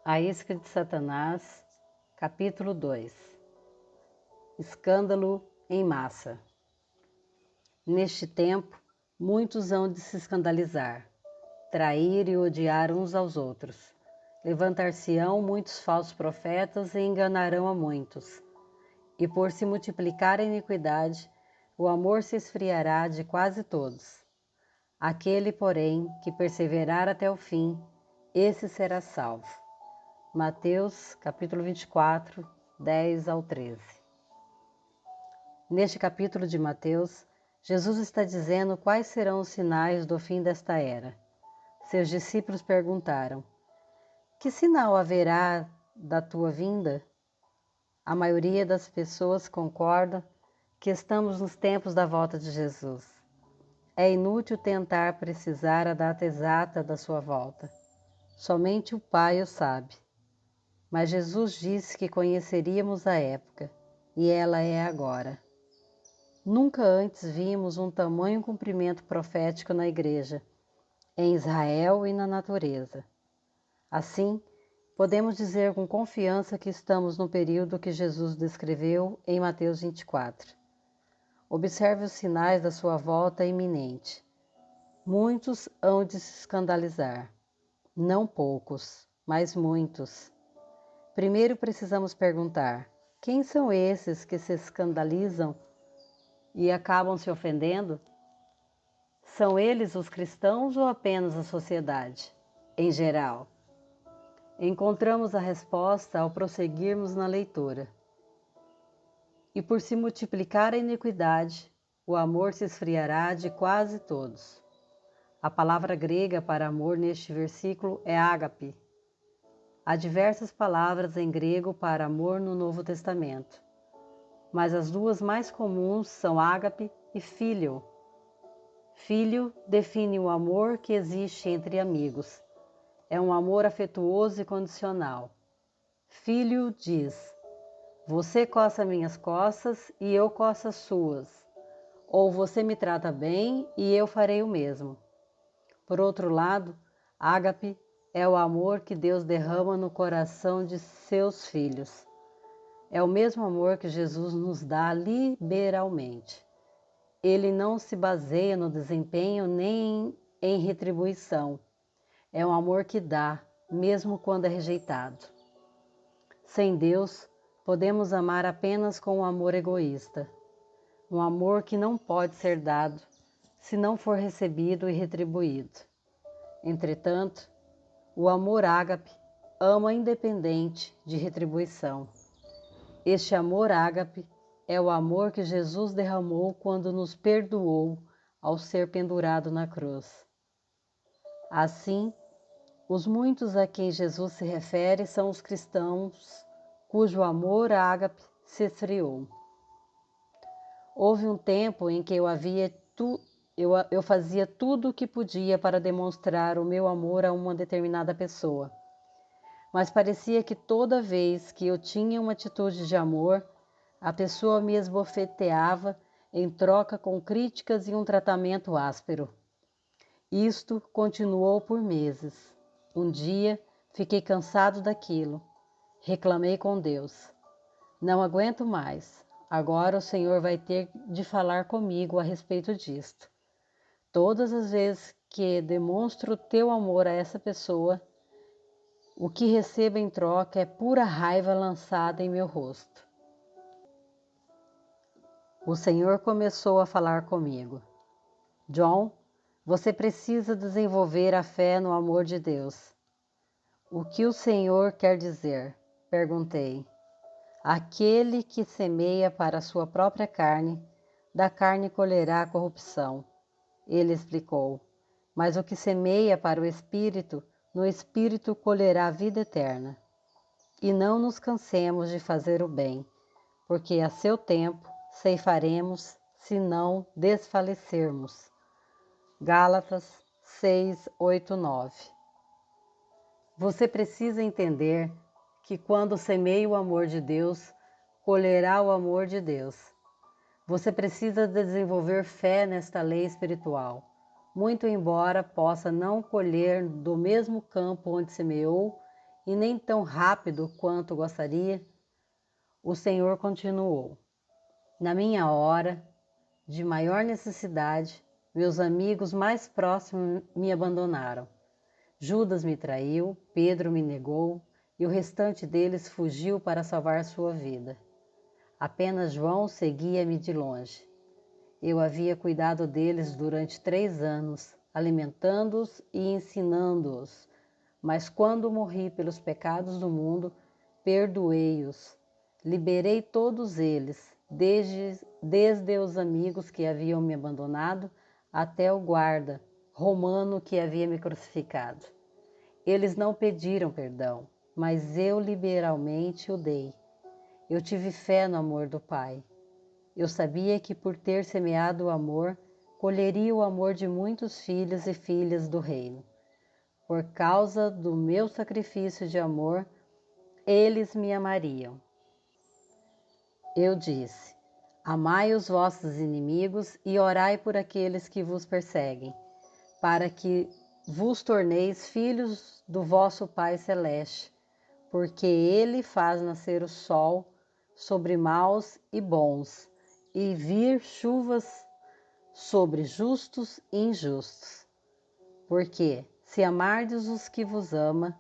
A isca de Satanás, capítulo 2. Escândalo em massa. Neste tempo, muitos hão de se escandalizar, trair e odiar uns aos outros. Levantar-se-ão muitos falsos profetas e enganarão a muitos. E por se multiplicar a iniquidade, o amor se esfriará de quase todos. Aquele, porém, que perseverar até o fim, esse será salvo. Mateus, capítulo 24, 10 ao 13. Neste capítulo de Mateus, Jesus está dizendo quais serão os sinais do fim desta era. Seus discípulos perguntaram: que sinal haverá da tua vinda? A maioria das pessoas concorda que estamos nos tempos da volta de Jesus. É inútil tentar precisar a data exata da sua volta. Somente o Pai o sabe. Mas Jesus disse que conheceríamos a época, e ela é agora. Nunca antes vimos um tamanho cumprimento profético na Igreja, em Israel e na natureza. Assim, podemos dizer com confiança que estamos no período que Jesus descreveu em Mateus 24. Observe os sinais da sua volta iminente. Muitos hão de se escandalizar. Não poucos, mas muitos. Primeiro precisamos perguntar: quem são esses que se escandalizam e acabam se ofendendo? São eles os cristãos ou apenas a sociedade, em geral? Encontramos a resposta ao prosseguirmos na leitura. E por se multiplicar a iniquidade, o amor se esfriará de quase todos. A palavra grega para amor neste versículo é ágape. Há diversas palavras em grego para amor no Novo Testamento, mas as duas mais comuns são ágape e filho. Filho define o amor que existe entre amigos. É um amor afetuoso e condicional. Filho diz: você coça minhas costas e eu coço as suas. Ou você me trata bem e eu farei o mesmo. Por outro lado, ágape é o amor que Deus derrama no coração de seus filhos. É o mesmo amor que Jesus nos dá liberalmente. Ele não se baseia no desempenho nem em retribuição. É um amor que dá, mesmo quando é rejeitado. Sem Deus, podemos amar apenas com um amor egoísta. Um amor que não pode ser dado se não for recebido e retribuído. Entretanto, o amor ágape ama independente de retribuição. Este amor ágape é o amor que Jesus derramou quando nos perdoou ao ser pendurado na cruz. Assim, os muitos a quem Jesus se refere são os cristãos cujo amor ágape se esfriou. Houve um tempo em que eu fazia tudo o que podia para demonstrar o meu amor a uma determinada pessoa. Mas parecia que toda vez que eu tinha uma atitude de amor, a pessoa me esbofeteava em troca com críticas e um tratamento áspero. Isto continuou por meses. Um dia, fiquei cansado daquilo. Reclamei com Deus. Não aguento mais. Agora o Senhor vai ter de falar comigo a respeito disto. Todas as vezes que demonstro o teu amor a essa pessoa, o que recebo em troca é pura raiva lançada em meu rosto. O Senhor começou a falar comigo. John, você precisa desenvolver a fé no amor de Deus. O que o Senhor quer dizer? Perguntei. Aquele que semeia para a sua própria carne, da carne colherá a corrupção. Ele explicou. Mas o que semeia para o Espírito, no Espírito colherá a vida eterna. E não nos cansemos de fazer o bem, porque a seu tempo ceifaremos, se não desfalecermos. Gálatas 6, 8, 9. Você precisa entender que quando semeia o amor de Deus, colherá o amor de Deus. Você precisa desenvolver fé nesta lei espiritual, muito embora possa não colher do mesmo campo onde semeou e nem tão rápido quanto gostaria. O Senhor continuou: na minha hora de maior necessidade, meus amigos mais próximos me abandonaram. Judas me traiu, Pedro me negou e o restante deles fugiu para salvar sua vida. Apenas João seguia-me de longe. Eu havia cuidado deles durante 3 anos, alimentando-os e ensinando-os. Mas quando morri pelos pecados do mundo, perdoei-os. Liberei todos eles, desde os amigos que haviam me abandonado até o guarda romano que havia me crucificado. Eles não pediram perdão, mas eu liberalmente o dei. Eu tive fé no amor do Pai. Eu sabia que por ter semeado o amor, colheria o amor de muitos filhos e filhas do reino. Por causa do meu sacrifício de amor, eles me amariam. Eu disse: amai os vossos inimigos e orai por aqueles que vos perseguem, para que vos torneis filhos do vosso Pai Celeste, porque Ele faz nascer o sol sobre maus e bons, e vir chuvas sobre justos e injustos. Porque, se amardes os que vos ama,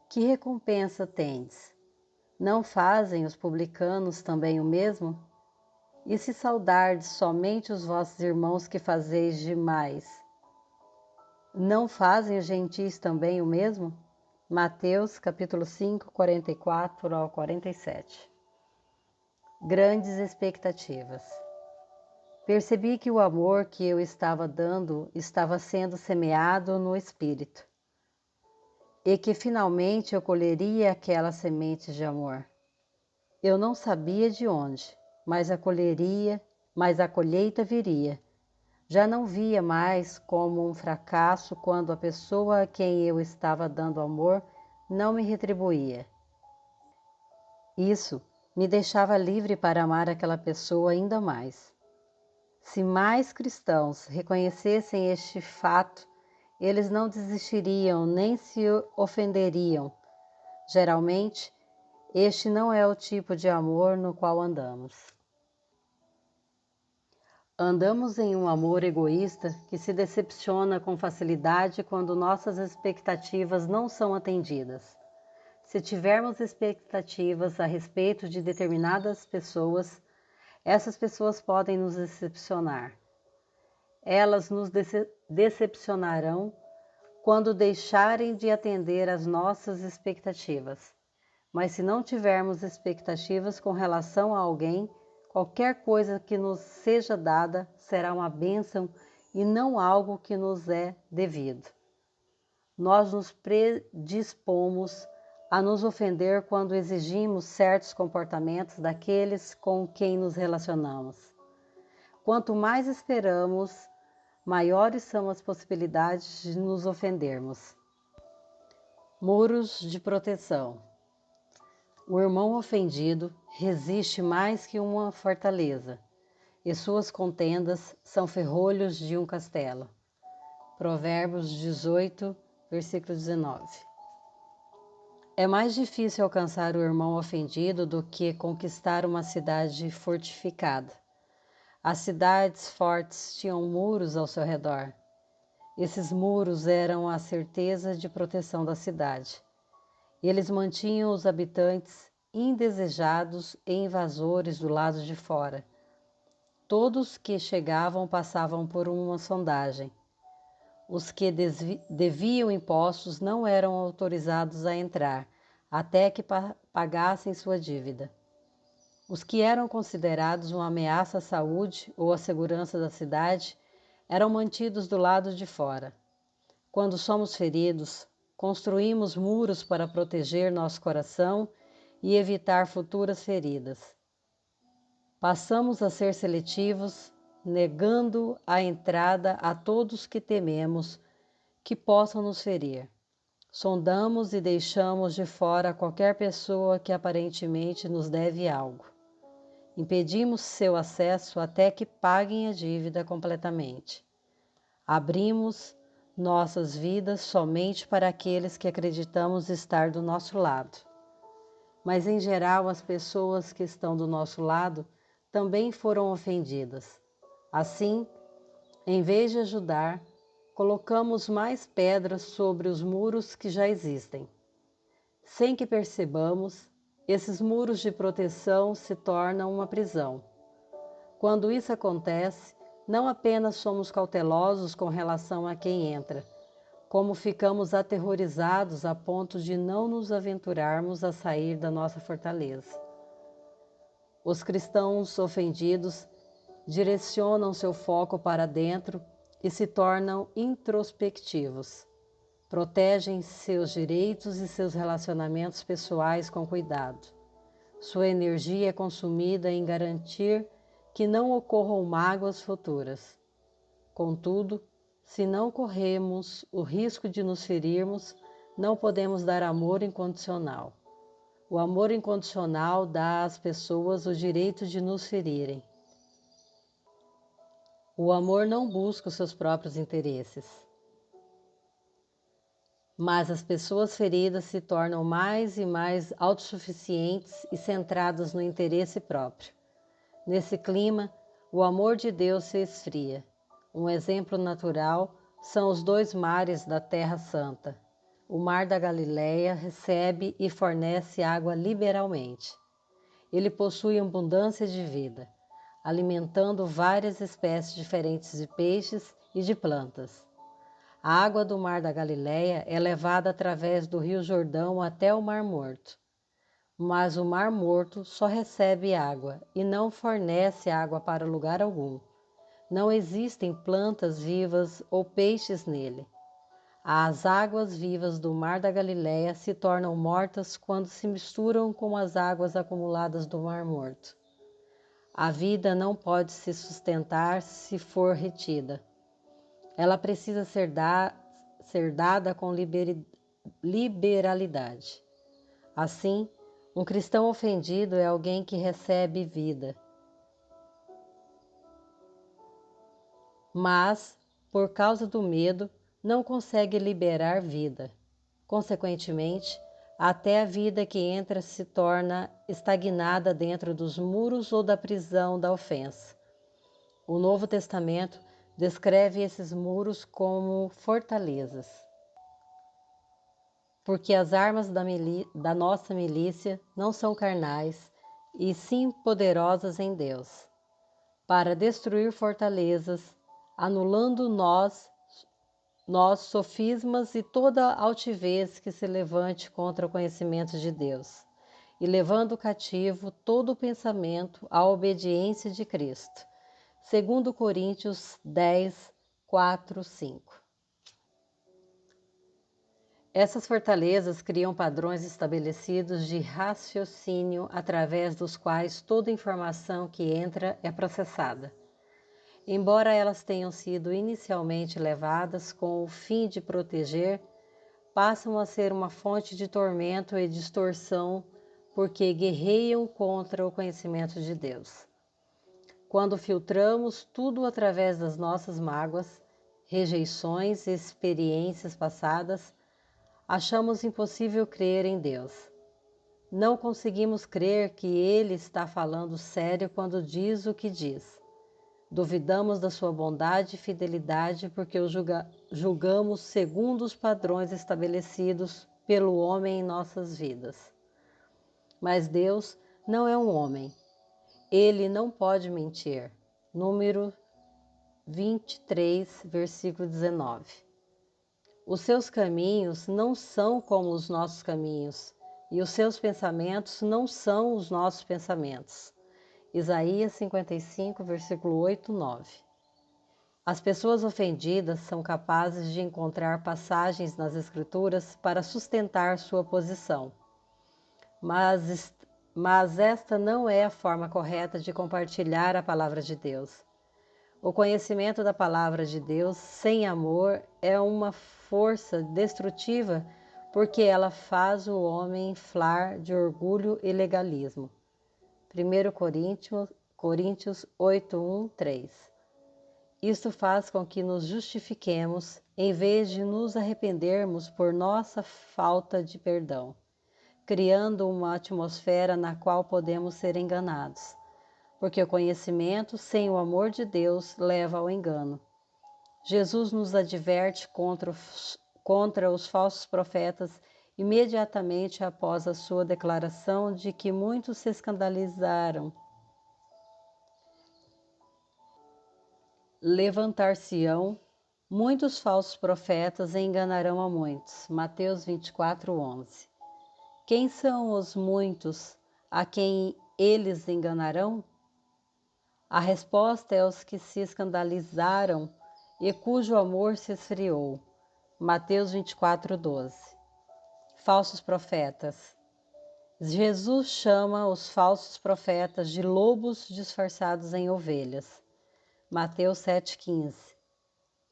que recompensa tendes? Não fazem os publicanos também o mesmo? E se saudardes somente os vossos irmãos que fazeis demais, não fazem os gentis também o mesmo? Mateus capítulo 5, 44 ao 47. Grandes expectativas. Percebi que o amor que eu estava dando estava sendo semeado no espírito, e que finalmente eu colheria aquela semente de amor. Eu não sabia de onde, mas a colheita viria. Já não via mais como um fracasso quando a pessoa a quem eu estava dando amor não me retribuía. Isso me deixava livre para amar aquela pessoa ainda mais. Se mais cristãos reconhecessem este fato, eles não desistiriam nem se ofenderiam. Geralmente, este não é o tipo de amor no qual andamos. Andamos em um amor egoísta que se decepciona com facilidade quando nossas expectativas não são atendidas. Se tivermos expectativas a respeito de determinadas pessoas, essas pessoas podem nos decepcionar. Elas nos decepcionarão quando deixarem de atender às nossas expectativas. Mas se não tivermos expectativas com relação a alguém, qualquer coisa que nos seja dada será uma bênção e não algo que nos é devido. Nós nos predispomos a nos ofender quando exigimos certos comportamentos daqueles com quem nos relacionamos. Quanto mais esperamos, maiores são as possibilidades de nos ofendermos. Muros de proteção. O irmão ofendido resiste mais que uma fortaleza, e suas contendas são ferrolhos de um castelo. Provérbios 18, versículo 19. É mais difícil alcançar o irmão ofendido do que conquistar uma cidade fortificada. As cidades fortes tinham muros ao seu redor. Esses muros eram a certeza de proteção da cidade. Eles mantinham os habitantes indesejados e invasores do lado de fora. Todos que chegavam passavam por uma sondagem. Os que deviam impostos não eram autorizados a entrar, até que pagassem sua dívida. Os que eram considerados uma ameaça à saúde ou à segurança da cidade eram mantidos do lado de fora. Quando somos feridos, construímos muros para proteger nosso coração e evitar futuras feridas. Passamos a ser seletivos, negando a entrada a todos que tememos que possam nos ferir. Sondamos e deixamos de fora qualquer pessoa que aparentemente nos deve algo. Impedimos seu acesso até que paguem a dívida completamente. Abrimos nossas vidas somente para aqueles que acreditamos estar do nosso lado. Mas, em geral, as pessoas que estão do nosso lado também foram ofendidas. Assim, em vez de ajudar, colocamos mais pedras sobre os muros que já existem. Sem que percebamos, esses muros de proteção se tornam uma prisão. Quando isso acontece, não apenas somos cautelosos com relação a quem entra, como ficamos aterrorizados a ponto de não nos aventurarmos a sair da nossa fortaleza. Os cristãos ofendidos direcionam seu foco para dentro e se tornam introspectivos. Protegem seus direitos e seus relacionamentos pessoais com cuidado. Sua energia é consumida em garantir que não ocorram mágoas futuras. Contudo, se não corremos o risco de nos ferirmos, não podemos dar amor incondicional. O amor incondicional dá às pessoas o direito de nos ferirem. O amor não busca os seus próprios interesses. Mas as pessoas feridas se tornam mais e mais autossuficientes e centradas no interesse próprio. Nesse clima, o amor de Deus se esfria. Um exemplo natural são os dois mares da Terra Santa. O Mar da Galileia recebe e fornece água liberalmente. Ele possui abundância de vida, alimentando várias espécies diferentes de peixes e de plantas. A água do Mar da Galileia é levada através do Rio Jordão até o Mar Morto. Mas o Mar Morto só recebe água e não fornece água para lugar algum. Não existem plantas vivas ou peixes nele. As águas vivas do Mar da Galileia se tornam mortas quando se misturam com as águas acumuladas do Mar Morto. A vida não pode se sustentar se for retida. Ela precisa ser dada com liberalidade. Assim, um cristão ofendido é alguém que recebe vida, mas, por causa do medo, não consegue liberar vida. Consequentemente, até a vida que entra se torna estagnada dentro dos muros ou da prisão da ofensa. O Novo Testamento descreve esses muros como fortalezas. Porque as armas da nossa milícia não são carnais, e sim poderosas em Deus, para destruir fortalezas, anulando nós sofismas e toda altivez que se levante contra o conhecimento de Deus, e levando cativo todo o pensamento à obediência de Cristo. 2 Coríntios 10, 4, 5. Essas fortalezas criam padrões estabelecidos de raciocínio através dos quais toda informação que entra é processada. Embora elas tenham sido inicialmente levadas com o fim de proteger, passam a ser uma fonte de tormento e distorção porque guerreiam contra o conhecimento de Deus. Quando filtramos tudo através das nossas mágoas, rejeições e experiências passadas, achamos impossível crer em Deus. Não conseguimos crer que Ele está falando sério quando diz o que diz. Duvidamos da sua bondade e fidelidade porque o julgamos segundo os padrões estabelecidos pelo homem em nossas vidas. Mas Deus não é um homem. Ele não pode mentir. Número 23, versículo 19. Os seus caminhos não são como os nossos caminhos, e os seus pensamentos não são os nossos pensamentos. Isaías 55, versículo 8, 9. As pessoas ofendidas são capazes de encontrar passagens nas Escrituras para sustentar sua posição. Mas esta não é a forma correta de compartilhar a palavra de Deus. O conhecimento da palavra de Deus sem amor é uma força destrutiva porque ela faz o homem inflar de orgulho e legalismo. 1 Coríntios 8, 1, 3. Isto faz com que nos justifiquemos em vez de nos arrependermos por nossa falta de perdão, criando uma atmosfera na qual podemos ser enganados, porque o conhecimento sem o amor de Deus leva ao engano. Jesus nos adverte contra os falsos profetas imediatamente após a sua declaração de que muitos se escandalizaram. Levantar-se-ão muitos falsos profetas e enganarão a muitos. Mateus 24:11. Quem são os muitos a quem eles enganarão? A resposta é os que se escandalizaram e cujo amor se esfriou. Mateus 24:12. Falsos profetas. Jesus chama os falsos profetas de lobos disfarçados em ovelhas. Mateus 7,15.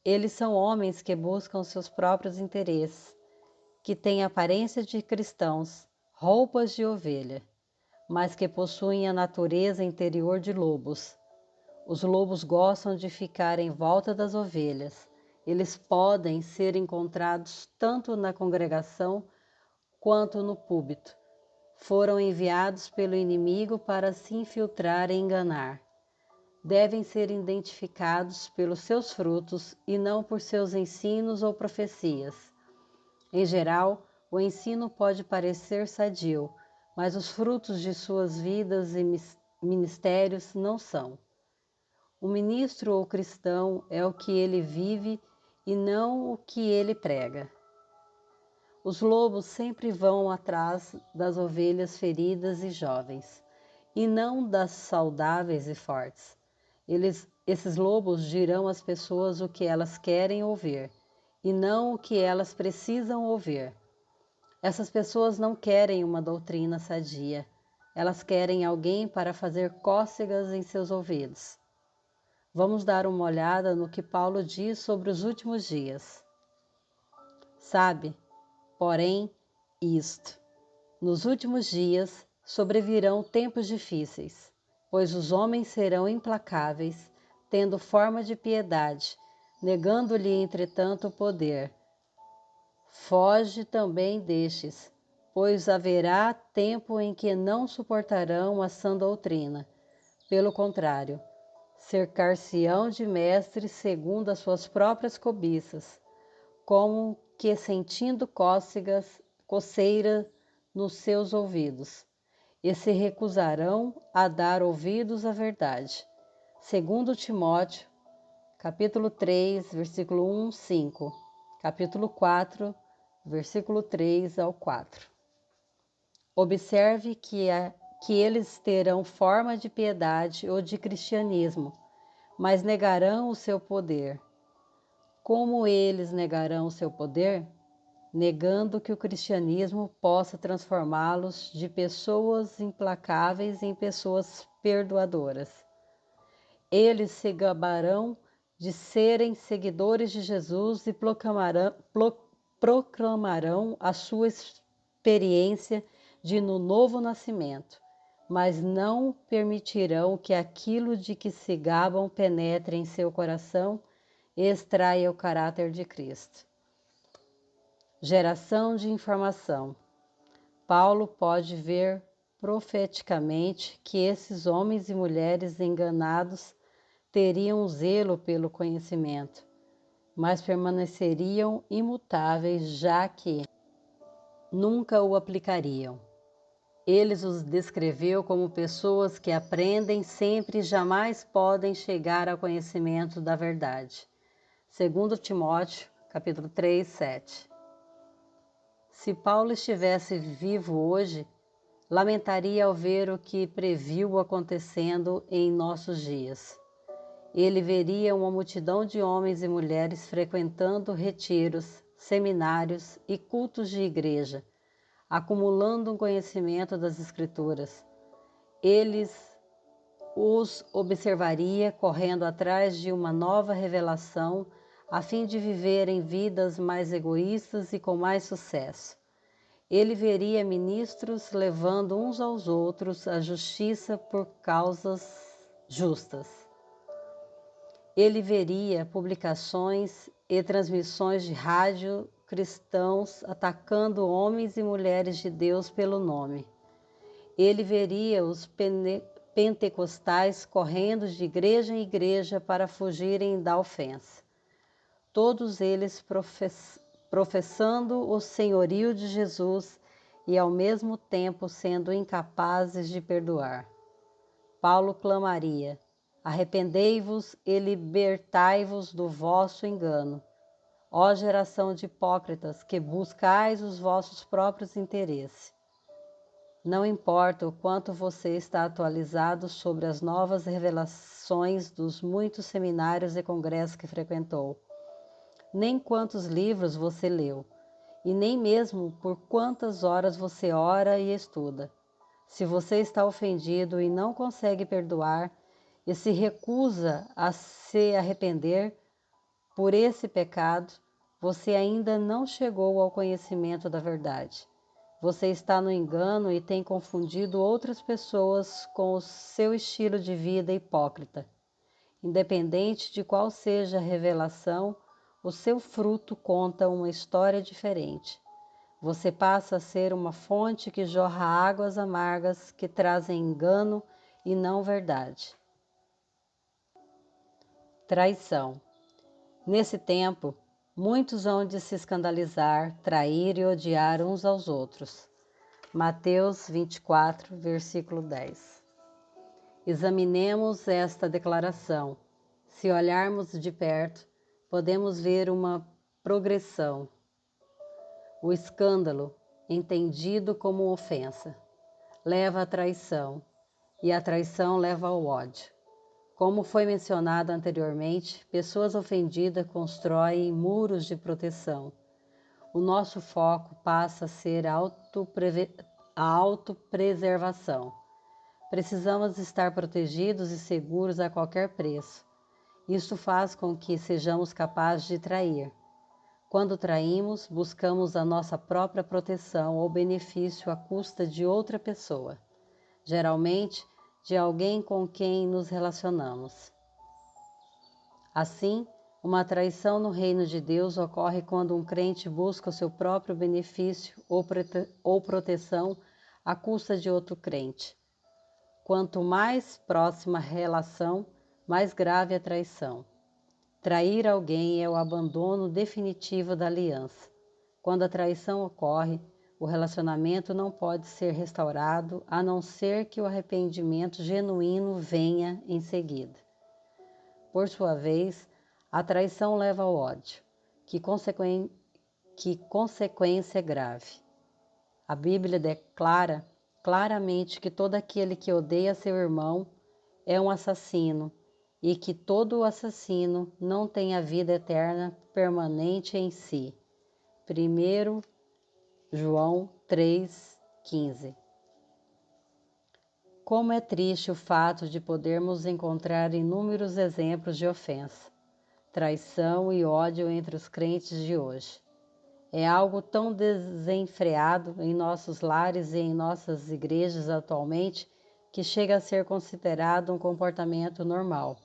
Eles são homens que buscam seus próprios interesses, que têm aparência de cristãos, roupas de ovelha, mas que possuem a natureza interior de lobos. Os lobos gostam de ficar em volta das ovelhas. Eles podem ser encontrados tanto na congregação quanto no púlpito. Foram enviados pelo inimigo para se infiltrar e enganar. Devem ser identificados pelos seus frutos e não por seus ensinos ou profecias. Em geral, o ensino pode parecer sadio, mas os frutos de suas vidas e ministérios não são. O ministro ou cristão é o que ele vive e não o que ele prega. Os lobos sempre vão atrás das ovelhas feridas e jovens, e não das saudáveis e fortes. Esses lobos dirão às pessoas o que elas querem ouvir, e não o que elas precisam ouvir. Essas pessoas não querem uma doutrina sadia, elas querem alguém para fazer cócegas em seus ouvidos. Vamos dar uma olhada no que Paulo diz sobre os últimos dias. Sabe, porém, isto: nos últimos dias sobrevirão tempos difíceis, pois os homens serão implacáveis, tendo forma de piedade, negando-lhe, entretanto, o poder. Foge também destes, pois haverá tempo em que não suportarão a sã doutrina. Pelo contrário, cercar-se-ão de mestres segundo as suas próprias cobiças, como que sentindo coceira nos seus ouvidos, e se recusarão a dar ouvidos à verdade. Segundo Timóteo, capítulo 3, versículo 1, 5, capítulo 4, versículo 3 ao 4. Observe que eles terão forma de piedade ou de cristianismo, mas negarão o seu poder. Como eles negarão o seu poder? Negando que o cristianismo possa transformá-los de pessoas implacáveis em pessoas perdoadoras. Eles se gabarão de serem seguidores de Jesus e proclamarão a sua experiência de novo nascimento, mas não permitirão que aquilo de que se gabam penetre em seu coração e extraia o caráter de Cristo. Geração de informação. Paulo pode ver profeticamente que esses homens e mulheres enganados teriam zelo pelo conhecimento, mas permaneceriam imutáveis, já que nunca o aplicariam. Ele os descreveu como pessoas que aprendem sempre e jamais podem chegar ao conhecimento da verdade. Segundo Timóteo, capítulo 3, 7. Se Paulo estivesse vivo hoje, lamentaria ao ver o que previu acontecendo em nossos dias. Ele veria uma multidão de homens e mulheres frequentando retiros, seminários e cultos de igreja, acumulando um conhecimento das Escrituras. Os observaria correndo atrás de uma nova revelação, a fim de viverem vidas mais egoístas e com mais sucesso. Ele veria ministros levando uns aos outros a justiça por causas justas. Ele veria publicações e transmissões de rádio cristãos atacando homens e mulheres de Deus pelo nome. Ele veria os pentecostais correndo de igreja em igreja para fugirem da ofensa. Todos eles professando o senhorio de Jesus e ao mesmo tempo sendo incapazes de perdoar. Paulo clamaria: arrependei-vos e libertai-vos do vosso engano, ó geração de hipócritas, que buscais os vossos próprios interesses. Não importa o quanto você está atualizado sobre as novas revelações dos muitos seminários e congressos que frequentou, nem quantos livros você leu, e nem mesmo por quantas horas você ora e estuda. Se você está ofendido e não consegue perdoar, e se recusa a se arrepender por esse pecado, você ainda não chegou ao conhecimento da verdade. Você está no engano e tem confundido outras pessoas com o seu estilo de vida hipócrita. Independente de qual seja a revelação, o seu fruto conta uma história diferente. Você passa a ser uma fonte que jorra águas amargas que trazem engano e não verdade. Traição. Nesse tempo, muitos hão de se escandalizar, trair e odiar uns aos outros. Mateus 24, versículo 10. Examinemos esta declaração. Se olharmos de perto, podemos ver uma progressão. O escândalo, entendido como ofensa, leva à traição, e a traição leva ao ódio. Como foi mencionado anteriormente, pessoas ofendidas constroem muros de proteção. O nosso foco passa a ser a autopreservação. Precisamos estar protegidos e seguros a qualquer preço. Isso faz com que sejamos capazes de trair. Quando traímos, buscamos a nossa própria proteção ou benefício à custa de outra pessoa, geralmente de alguém com quem nos relacionamos. Assim, uma traição no reino de Deus ocorre quando um crente busca o seu próprio benefício ou proteção à custa de outro crente. Quanto mais próxima a relação, mais grave a traição. Trair alguém é o abandono definitivo da aliança. Quando a traição ocorre, o relacionamento não pode ser restaurado a não ser que o arrependimento genuíno venha em seguida. Por sua vez, a traição leva ao ódio, que consequência grave. A Bíblia declara claramente que todo aquele que odeia seu irmão é um assassino e que todo assassino não tem a vida eterna permanente em si. 1 João 3,15. Como é triste o fato de podermos encontrar inúmeros exemplos de ofensa, traição e ódio entre os crentes de hoje. É algo tão desenfreado em nossos lares e em nossas igrejas atualmente que chega a ser considerado um comportamento normal.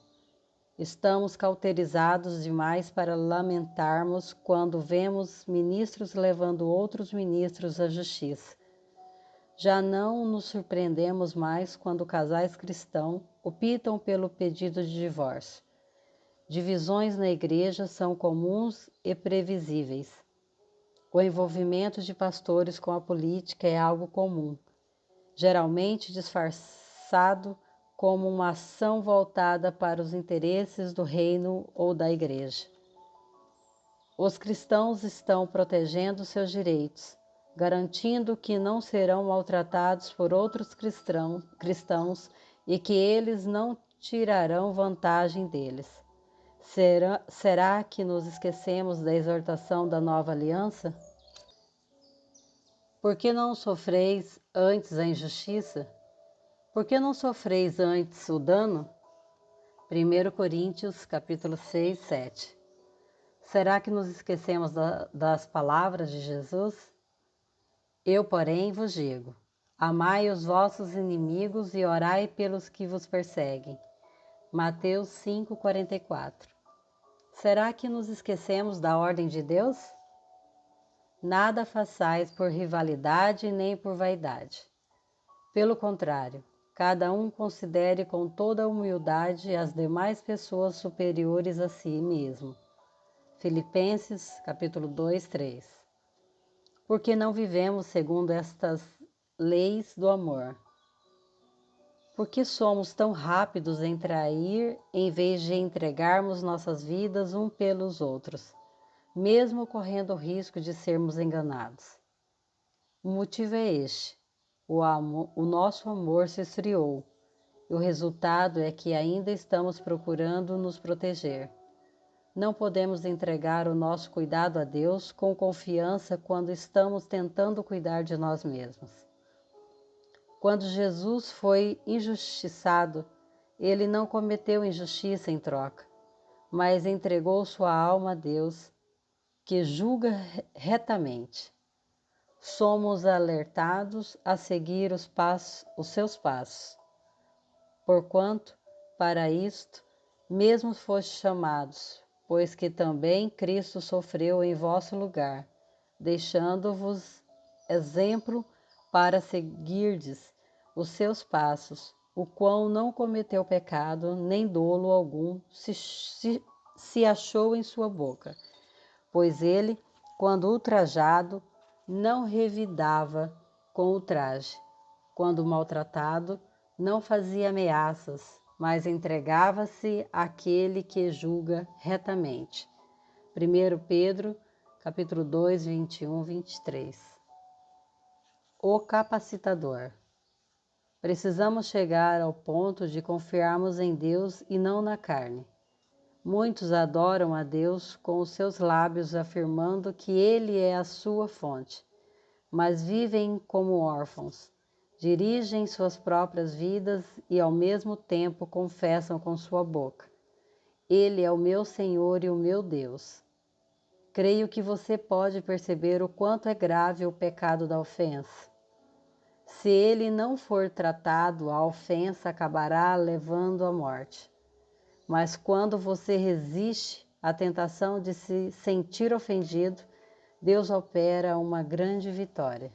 Estamos cauterizados demais para lamentarmos quando vemos ministros levando outros ministros à justiça. Já não nos surpreendemos mais quando casais cristãos optam pelo pedido de divórcio. Divisões na igreja são comuns e previsíveis. O envolvimento de pastores com a política é algo comum, geralmente disfarçado como uma ação voltada para os interesses do reino ou da igreja. Os cristãos estão protegendo seus direitos, garantindo que não serão maltratados por outros cristãos e que eles não tirarão vantagem deles. Será que nos esquecemos da exortação da nova aliança? Por que não sofreis antes a injustiça? Por que não sofreis antes o dano? 1 Coríntios, capítulo 6, 7. Será que nos esquecemos das palavras de Jesus? Eu, porém, vos digo, amai os vossos inimigos e orai pelos que vos perseguem. Mateus 5, 44. Será que nos esquecemos da ordem de Deus? Nada façais por rivalidade nem por vaidade. Pelo contrário, cada um considere com toda humildade as demais pessoas superiores a si mesmo. Filipenses, capítulo 2, 3. Porque não vivemos segundo estas leis do amor. Porque somos tão rápidos em trair em vez de entregarmos nossas vidas uns pelos outros, mesmo correndo o risco de sermos enganados. O motivo é este: o nosso amor se esfriou, e o resultado é que ainda estamos procurando nos proteger. Não podemos entregar o nosso cuidado a Deus com confiança quando estamos tentando cuidar de nós mesmos. Quando Jesus foi injustiçado, ele não cometeu injustiça em troca, mas entregou sua alma a Deus, que julga retamente. Somos alertados a seguir os seus passos, porquanto, para isto, mesmo foste chamados, pois que também Cristo sofreu em vosso lugar, deixando-vos exemplo para seguirdes os seus passos, o qual não cometeu pecado, nem dolo algum se achou em sua boca, pois ele, quando ultrajado, não revidava com ultraje, quando maltratado, não fazia ameaças, mas entregava-se àquele que julga retamente. 1 Pedro, capítulo 2, 21, 23. O capacitador. Precisamos chegar ao ponto de confiarmos em Deus e não na carne. Muitos adoram a Deus com os seus lábios, afirmando que Ele é a sua fonte, mas vivem como órfãos, dirigem suas próprias vidas e ao mesmo tempo confessam com sua boca: Ele é o meu Senhor e o meu Deus. Creio que você pode perceber o quanto é grave o pecado da ofensa. Se ele não for tratado, a ofensa acabará levando à morte. Mas quando você resiste à tentação de se sentir ofendido, Deus opera uma grande vitória.